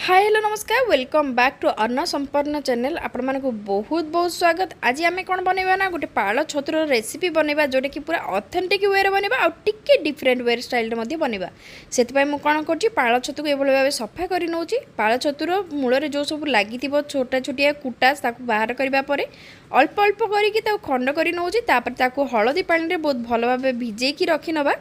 Hi hello नमस्कार welcome back to Arna संपर्न channel आपण मानक बहुत बहुत स्वागत। आज आम कौन बनवा ना गोटे पाल छतुर रेसिपी बनवा जोटा कि पूरा ऑथेंटिक वे रे बनवा आ टिके डिफरेंट वे स्टाइल रे बनवा से कौन कर पाल छतु को एभली भाव सफा कर नौची। पाल छतुर मूल जो सब लगी छोटा छोटिया कुटा बाहर करने अल्प अल्प करके खंड कर नौची। हलदी पानी बहुत भल भाव भिजेकी रखी नवा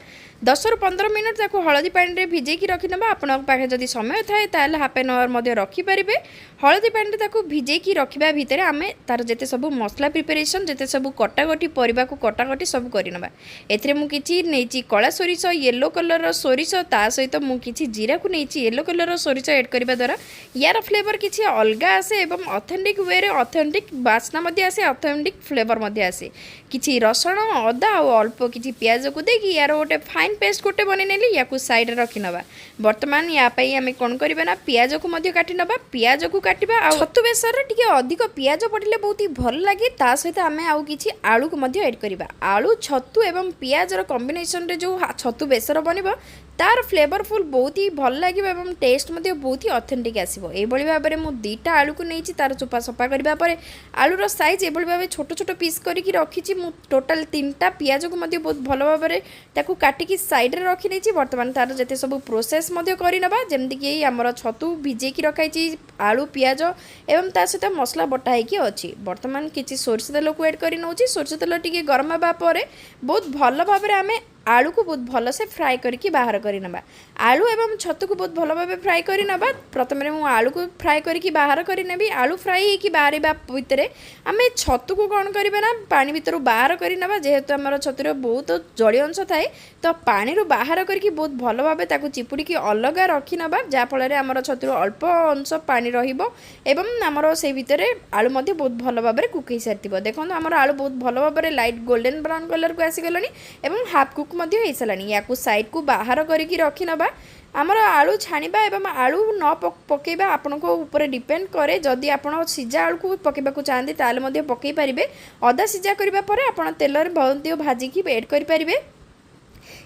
10 ରୁ 15 मिनट हलदी पानी भिजेकी रखी नवा। आपन पाखे जदि समय थाए ताले हाफ एन आवर मध्य रखिपारे। हलदी पानी भिजेकी रखा भितर आम तार जिते सब मसला प्रिपेरेसन जिते सब कटाकटी परिबा को कटाकटी सब करनवा। एथिरे मु किछि नेछि कला सोरिष येलो कलर सोरिष ता सहित मु किछि जीरा को नेछि येलो कलर सोरिष ऐड करबा द्वारा यार फ्लेवर किछि अलगा आसे एवं ऑथेंटिक वे रे ऑथेंटिक बास्ना मध्ये आसे ऑथेंटिक फ्लेवर मध्ये आसे। किछि रसुण अदा और अल्प किछि प्याज को देकी यार गोटे फाइन पेस्ट गोटे बनै नेली या को साइड रखि नवा। वर्तमान या पई आमे कोन करबा ना प्याज को मध्ये काटि नवा। प्याज को काटिबा आ छतु बेसर रे टिके अधिक प्याज पडिले बहुत ही भल लागे। ता सहित आमे आउ किछि आलू को मध्ये ऐड करबा। आलू छतु एवं प्याज रो कॉम्बिनेशन रे जो छतु बेसर बनिबो तार फ्लेवरफुल बहुत ही भल लगे एवं टेस्ट मध्य बहुत ही ऑथेंटिक आसीबो। एभली भाव में मु दुईटा आलू को नहीं तार चोपा सफा करबा परे आलूर साइज एभली भाव छोट छोट पीस करके रखी मु टोटाल 3टा पियाज को मध्य बहुत भल भाव में ताकू काटिकी साइड रे रखी नहीं। वर्तमान तार जते सब प्रोसेस मध्य करनबा जेमति कि हमर छतु भिजेकी रखाई आलू पियाज एवं ता सहित मसला बटा होगी अच्छी। वर्तमान किछि सोरिष तेल को ऐड करि नउची। सोरिष तेल टिके गरम होगा पर बहुत भल भाव में आमे आलू को बहुत भल से फ्राए करके बाहर करनबा। आलू एवं छतु को बहुत भल भाव फ्राए करनबा। प्रथम मु आलू को फ्राए करके बाहर करनेबी। आलू फ्राए होगी बाहर भितर आम छतु को कौन करबा ना पानी भितर बाहर करनबा। जेहेतु आमर छतुर बहुत जड़ी अंश थाए तो पानी रू बाहर करके बहुत भल भाव ताकू चिपुड़ी अलग रखी नबा जहाँफल आमर छतुर अल्प अंश पानी रहिबो एवं आमर से भितर आलू मध्य बहुत भल भाव कुक सारी। देखो आमर आलू बहुत भल भाव लाइट गोल्डन ब्राउन कलर को आसीगलानी एवं हाफ कुक मध्य हो सारानी। या साइड को बाहर करके रखी नबा। आमर आलू छाणीबा एवं आलू न पकेबा आपण को ऊपर डिपेंड करे। जदि आपण सीजा आलू को पकेबा को चाहते ताले मध्य पकई पारिबे। अदा सीजा करिबा परे आपण तेल रे मध्य भाजिकी ऐड करि पारिबे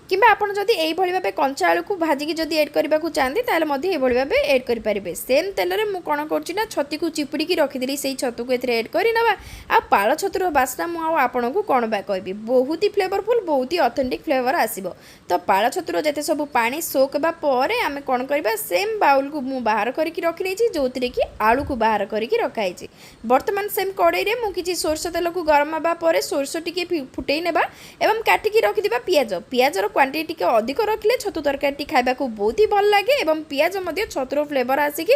किंबा आपण जदि एई भली भाबे कंचा आलू को भाजिकी जदि ऐड करबा को चाहते ताले मध्य एई भली भाबे ऐड करि पारिबे। सेम तेल रे मु कोन करछि ना छती को चिपुड़ी की रखि देली सेई छतु को एथरे ऐड करि नबा। आ पाळ छतुर बास्ना मु आ आपण को कोन बा कहबी बहुत ही फ्लेवरफुल बहुत ही ऑथेंटिक फ्लेवर आसीबो। तो पाळ छतुर जते सब पानी सोकबा परे आमे कोन करबा सेम बाउल को मु बाहर करके रखि नेछि जोतिरे कि आलू को बाहर करके रखाई छि। वर्तमान सेम कड़ाई रे मु किछि सोरष तेल को गरम बा परे सोरष टिके फुटेई नेबा एवं काटि की रखि दिबा पियाज। पियाजर क्वांटिटी टिके अधिक रखले छतु तरकारी खाइबा को बहुत ही भल लगे एवं पियाज मध्य छतुर फ्लेवर आसिकी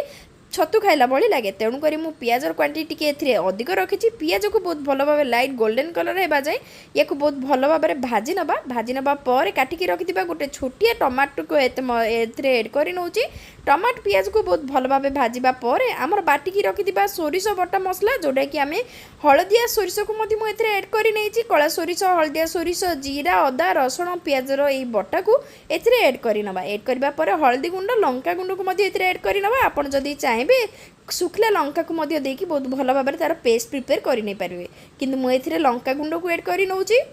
छतु खाइला भली लगे। तेणुक मु पियाजर क्वांटिटी टिके अधिक रखी। पियाज को बहुत भल भाव लाइट गोल्डन कलर होगा जाए या बहुत भल भाव में भाजी नवा पर काटिकी रखिथिबा गोटे छोटिया टमाटो को एथरे ऐड कर नउची। टमाटो पियाज को बहुत भल भाव भाजवा पर आमर बाटिकी रखिथिबा सोरिष बटा मसला जोटा कि आम हलदिया सोरिष को एथरे ऐड कर नहीं। कला सोरिष हलदिया सोरिष जीरा अदा रसुण पियाजर ये बटा को एथरे ऐड कर नवा। ऐड करबा पर हल्दी गुंड लंका गुंड को एथरे ऐड कर नवा। आपण जदि चाहे सुखला लंका को मध्य देकी बहुत भल भाव तार पेस्ट प्रिपेयर कर नहीं पारे किंतु मुझे लंका गुंड को ऐड कर नउची।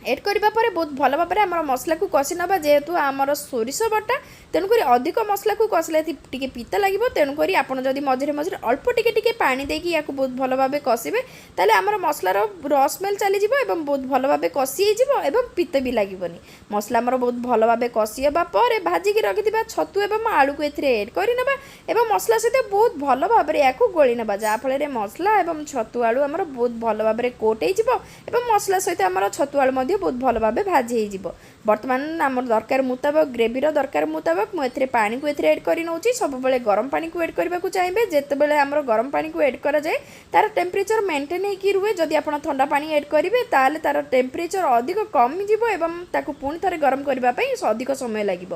ऐड करबा परे बहुत भल भाव आमर मसला को कषि नबा। जेहेतु आमर सोरिष बटा तेणुक अधिक मसला को कषिले टिके पिता लगे। तेणुक आपड़ जदि मझे मझे अल्प टिके टिके पानी देकी या बहुत भल भाव कषिबे ताले आमर मसलार रस्मेल चली एवं बहुत भल भाव कषि एवं पिता भी लगेनि। मसला आमर बहुत भल भाव कषि होगा पर भाजिकी रखिथिबा छतु एवं आलू को एथरे ऐड करनबा एवं मसला सहित बहुत भल भाव या गोली नबा जहाँफल मसला एवं छतु आलू आमर बहुत भल भाव कोट हो मसला सहित आमर छतु आलू बहुत भल भाव भाजी हो। वर्तमान आम दरकार मुताबक ग्रेवीर दरकार मुताबक मुझे पानी को एथरे ऐड कर नउची। सब बेले गरम पानी को ऐड करबा को चाहिए। जेते बेले आमर गरम पानी को ऐड करा जाए तार टेम्परेचर मेंटेन होगी रुहे। जदि आप ठंडा पानी ऐड करेंगे ताले तार टेम्परेचर अधिक कम जीवो एवं ताकू पुणी थे गरम करने अधिक समय लगे।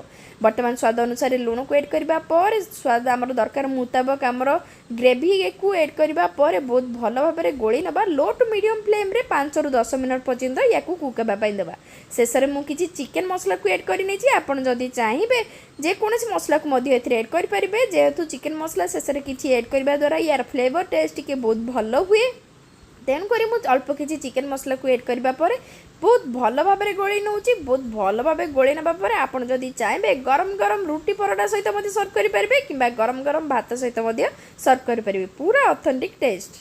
वर्तमान स्वाद अनुसार लुण को ऐड करबा पर स्वाद आमर दरकार मुताबक आमर ग्रेवी को ऐड करबा पर बहुत भल भाव में गोली नबा। लो टू मीडियम फ्लेम रे 5 ରୁ 10 मिनट पर्यंत या कुक हेबाई देवा। शेष में मुझे चिकेन मसला को ऐड कर नहीं। आपड़ जदि चाहिए जेकोसी मसला को ऐड करेंगे। जेहेतु चिकेन मसला शेष में किसी ऐड करने द्वारा यार फ्लेवर टेस्ट टिके बहुत भल हुए। तेणुक अल्प किसी चिकेन मसला को ऐड करबा पर बहुत भल भाव गोली नौ बहुत भल भाव गोली ना आपड़ जदि चाहिए गरम गरम रुटी परोटा सहित सर्व करेंगे कि गरम गरम भात सहित सर्व करेंगे पूरा ऑथेंटिक टेस्ट।